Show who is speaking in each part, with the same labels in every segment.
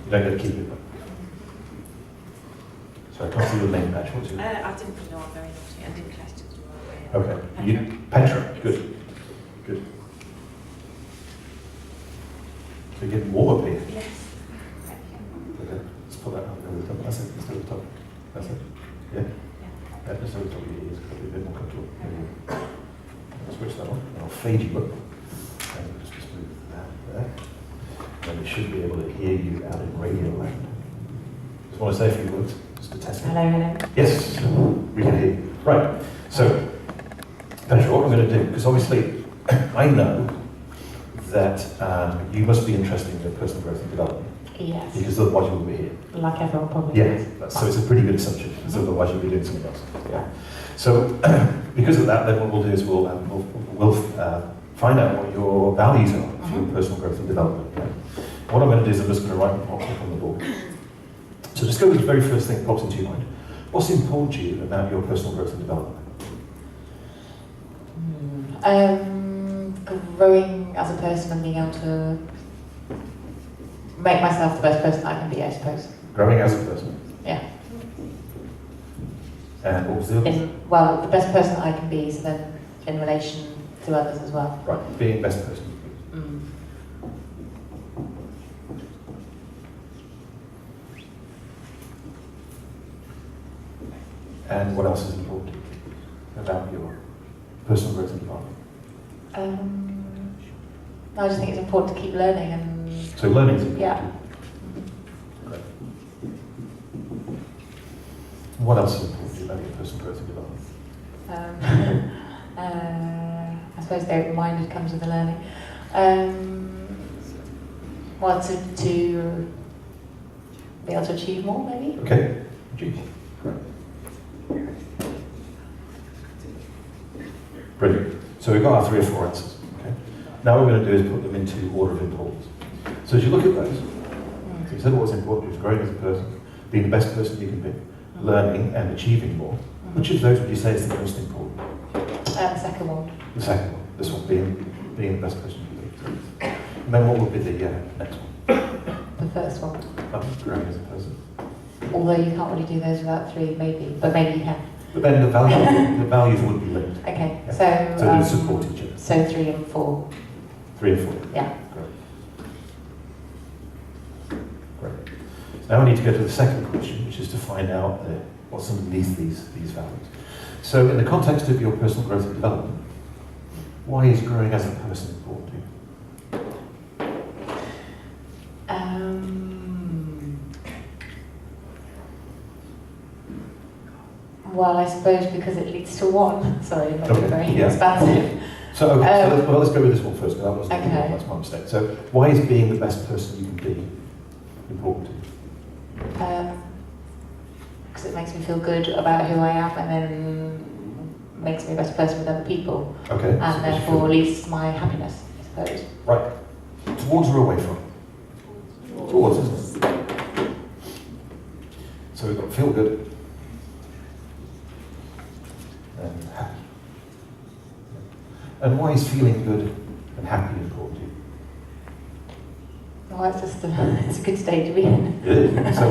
Speaker 1: You don't get to keep it. So I can't see your name badge. What's your name?
Speaker 2: I didn't know I'm very naughty. I didn't catch it.
Speaker 1: Okay. Petra. Good. Good. So you're getting warm up here.
Speaker 2: Yes. Thank you.
Speaker 1: Okay. Let's put that up over the top. That's it. Let's over the top. That's it. Yeah. Yeah. Let's over the top of your ears. It'll be a bit more comfortable. I'll switch that on. And I'll fade you up. And we'll just move that there. And we should be able to hear you out in radio land. Just want to say a few words, just to test it.
Speaker 3: Hello.
Speaker 1: Yes, we can hear you. Right. So, Petra, what I'm going to do, because obviously I know that you must be interested in your personal growth and development.
Speaker 3: Yes.
Speaker 1: Because otherwise you wouldn't be here.
Speaker 3: Like everyone probably
Speaker 1: Yeah,
Speaker 3: does.
Speaker 1: so it's a pretty good assumption, because otherwise you'd be doing something else. Yeah. So, because of that, then what we'll do is we'll find out what your values are for your personal growth and development. Yeah? What I'm going to do is I'm just going to write them up on the board. So just go with the very first thing that pops into your mind. What's important to you about your personal growth and development?
Speaker 3: Growing as a person and being able to make myself the best person I can be, I suppose.
Speaker 1: Growing as a person.
Speaker 3: Yeah.
Speaker 1: And what was the other?
Speaker 3: Well, the best person I can be, so then in relation to others as well.
Speaker 1: Right, being best person. And what else is important about your personal growth and development?
Speaker 3: I just think it's important to keep learning and...
Speaker 1: So learning is important.
Speaker 3: Yeah.
Speaker 1: Great. What else is important about your personal growth and development?
Speaker 3: I suppose the open-minded comes with the learning. Well, to be able to achieve more, maybe?
Speaker 1: Okay. Great. Brilliant. So we've got our 3 or 4 answers. Okay. Now what we're going to do is put them into order of importance. So as you look at those, so you said what's important is growing as a person, being the best person you can be, learning and achieving more. Which of those would you say is the most important?
Speaker 3: The second one.
Speaker 1: The second one. This one being the best person you can be. And then what would be the next one?
Speaker 3: The first one.
Speaker 1: Growing as a person.
Speaker 3: Although you can't really do those without 3, maybe, but maybe you can.
Speaker 1: But then the values would be linked.
Speaker 3: Okay,
Speaker 1: Yeah.
Speaker 3: so...
Speaker 1: So they support each other.
Speaker 3: So 3 and 4.
Speaker 1: 3 and 4.
Speaker 3: Yeah.
Speaker 1: Great. Now we need to go to the second question, which is to find out what's underneath these values. So in the context of your personal growth and development, why is growing as a person important to you?
Speaker 3: Well, I suppose because it leads to one. Sorry, not
Speaker 1: Okay,
Speaker 3: very
Speaker 1: yeah.
Speaker 3: expansive.
Speaker 1: So, okay, let's go with this one first, because that was
Speaker 3: Okay.
Speaker 1: that's my mistake. So why is being the best person you can be important to you?
Speaker 3: Because it makes me feel good about who I am, and then makes me a better person with other people,
Speaker 1: Okay.
Speaker 3: and therefore leads to my happiness, I suppose.
Speaker 1: Right. Towards or away from? Towards, isn't it? So we've got feel good and happy. And why is feeling good and happy important to you?
Speaker 3: Well, it's just it's a good state to be in.
Speaker 1: It is. So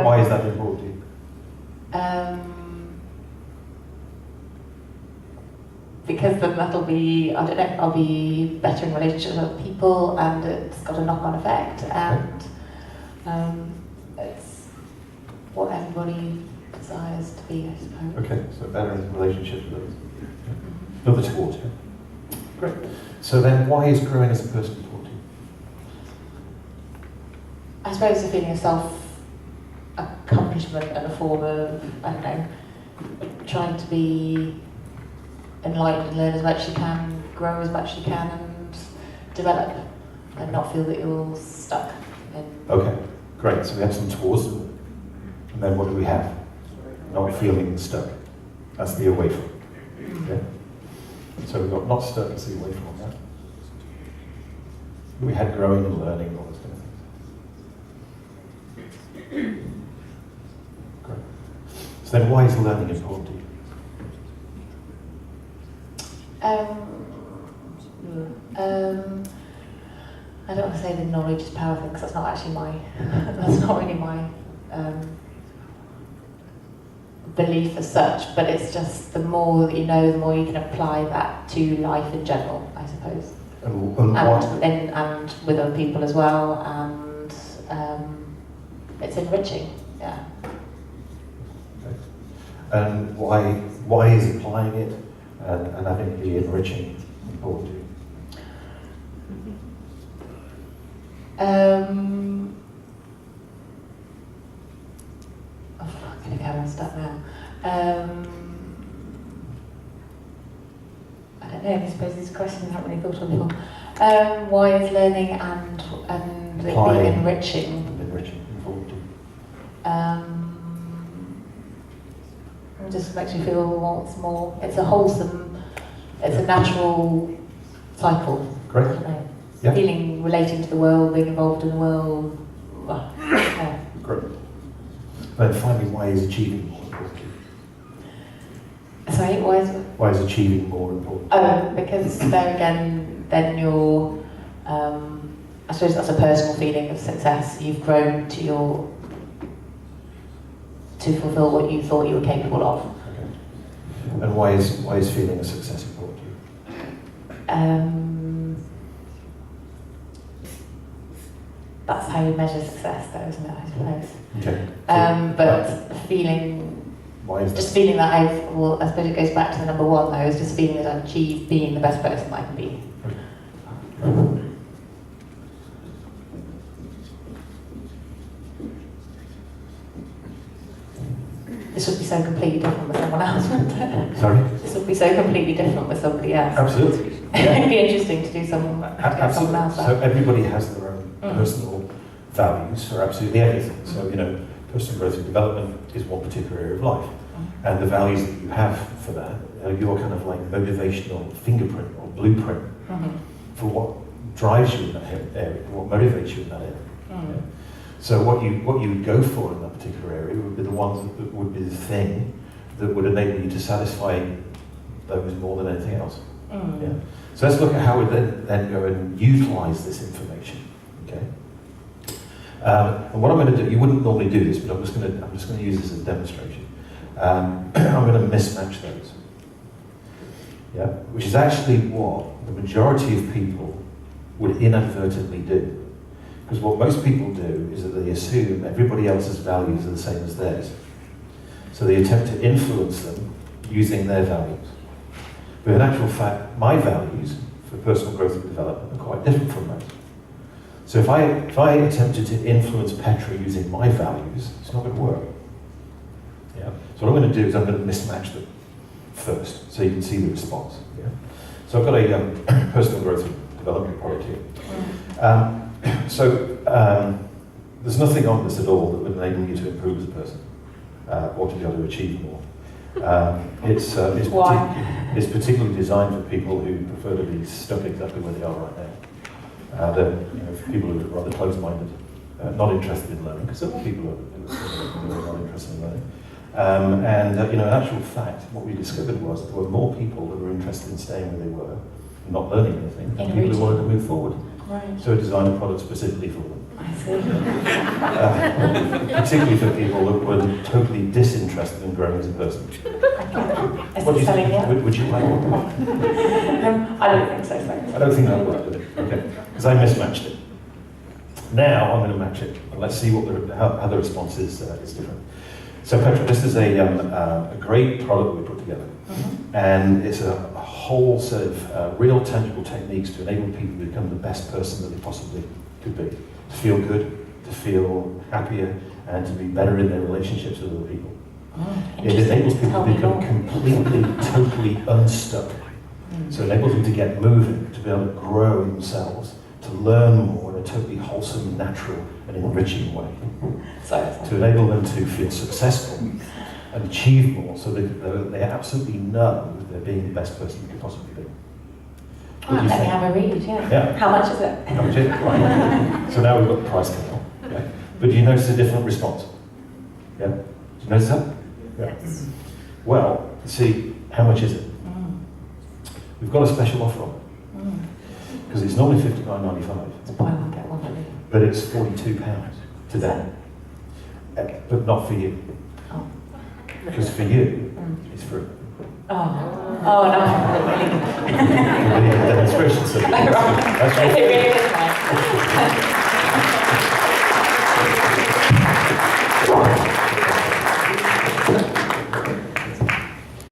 Speaker 1: why is that important to you?
Speaker 3: Because then that'll be, I don't know, I'll be better in relationships with other people, and it's got a knock-on effect, and it's what everybody desires to be, I suppose.
Speaker 1: Okay, so better in relationships with others. Another towards, yeah. Great. So then why is growing as a person important to you?
Speaker 3: I suppose the feeling of self-accomplishment and a form of, I don't know, trying to be enlightened and learn as much as you can, grow as much as you can, and develop, and not feel that you're stuck in.
Speaker 1: Okay, great. So we have some towards, and then what do we have? Not feeling stuck. That's the away from. Yeah. So we've got not stuck, that's the away from that. We had growing and learning and all those kind of things. Great. So then why is learning important to you?
Speaker 3: I don't want to say say the knowledge is power thing because that's not actually my, that's not really my belief as such, but it's just the more that you know, the more you can apply that to life in general, I suppose. And with other people as well, and it's enriching, yeah.
Speaker 1: Okay. And why is applying it and having it be enriching important to you?
Speaker 3: I'm going to get stuck now. I don't know, I suppose these questions I haven't really thought of before. Why is learning and it being enriching?
Speaker 1: Enriching, important to you.
Speaker 3: It just makes me feel once more. It's a wholesome, it's a natural cycle.
Speaker 1: Great.
Speaker 3: I don't know.
Speaker 1: Yeah.
Speaker 3: Feeling, relating to the world, being involved in the world. Yeah.
Speaker 1: Great. Then finally, why is achieving more important to you?
Speaker 3: Sorry,
Speaker 1: Why is achieving more important?
Speaker 3: Because there again, then you're, I suppose that's a personal feeling of success. You've grown to fulfill what you thought you were capable of.
Speaker 1: Okay. And why is feeling a success important to you?
Speaker 3: That's how you measure success, though, isn't it? I suppose.
Speaker 1: Okay.
Speaker 3: But feeling.
Speaker 1: Why is
Speaker 3: just
Speaker 1: that?
Speaker 3: feeling that I suppose it goes back to the number one though, is just feeling that I've achieved being the best person I can be. This would be so completely different with someone else, wouldn't it?
Speaker 1: Sorry?
Speaker 3: This would be so completely different with somebody else.
Speaker 1: Absolutely.
Speaker 3: It'd be interesting to do someone
Speaker 1: Absolutely.
Speaker 3: else.
Speaker 1: So everybody has their own personal values for absolutely everything. So, personal growth and development is one particular area of life. And the values that you have for that are your kind of like motivational fingerprint or blueprint for what drives you in that area, what motivates you in that area. Yeah. So what you would go for in that particular area would be the ones that would be the thing that would enable you to satisfy those more than anything else. Yeah. So let's look at how we then go and utilize this information. Okay. And what I'm going to do, you wouldn't normally do this, but I'm just going to use this as a demonstration. I'm going to mismatch those. Yeah, which is actually what the majority of people would inadvertently do. Because what most people do is that they assume everybody else's values are the same as theirs. So they attempt to influence them using their values. But in actual fact, my values for personal growth and development are quite different from those. So if I attempted to influence Petra using my values, it's not going to work. Yeah. So what I'm going to do is I'm going to mismatch them first, so you can see the response. Yeah. So I've got a personal growth and development product here. There's nothing on this at all that would enable you to improve as a person or to be able to achieve more. It's particularly designed for people who prefer to be stuck exactly where they are right now. For people who are rather closed-minded, not interested in learning, because there are people who are not interested in learning. In actual fact, what we discovered was there were more people who were interested in staying where they were, and not learning anything, than people who wanted to move forward.
Speaker 3: Right.
Speaker 1: So I designed a product specifically for them.
Speaker 3: I see.
Speaker 1: Particularly for people who were totally disinterested in growing as a person.
Speaker 3: Is
Speaker 1: What do
Speaker 3: it
Speaker 1: you
Speaker 3: selling
Speaker 1: think?
Speaker 3: yet?
Speaker 1: Would you like one?
Speaker 3: I don't think so, thanks.
Speaker 1: I don't think that worked, did it? Okay, because I mismatched it. Now I'm going to match it, and let's see how the response is different. So Petra, this is a great product we put together, and it's a whole set of real tangible techniques to enable people to become the best person that they possibly could be, to feel good, to feel happier, and to be better in their relationships with other people. It enables people to become completely, totally unstuck. So it enables them to get moving, to be able to grow themselves, to learn more in a totally wholesome, natural, and enriching way. To enable them to feel successful and achieve more, so that they absolutely know that they're being the best person they could possibly be.
Speaker 3: Let me have a read, yeah. How much is it?
Speaker 1: How much is it? Right. So now we've got the price scale. Okay. But do you notice a different response? Yeah? Do you notice that?
Speaker 3: Yes.
Speaker 1: Well, see, how much is it? We've got a special offer on it. Because it's normally $59.95.
Speaker 3: It's buy one, get one
Speaker 1: but it's £42 today. But not for you.
Speaker 3: Oh.
Speaker 1: Because for you, it's free.
Speaker 3: Oh no.
Speaker 1: It'll be a demonstration, so
Speaker 3: Right.
Speaker 1: that's
Speaker 3: It
Speaker 1: your
Speaker 3: really is fine.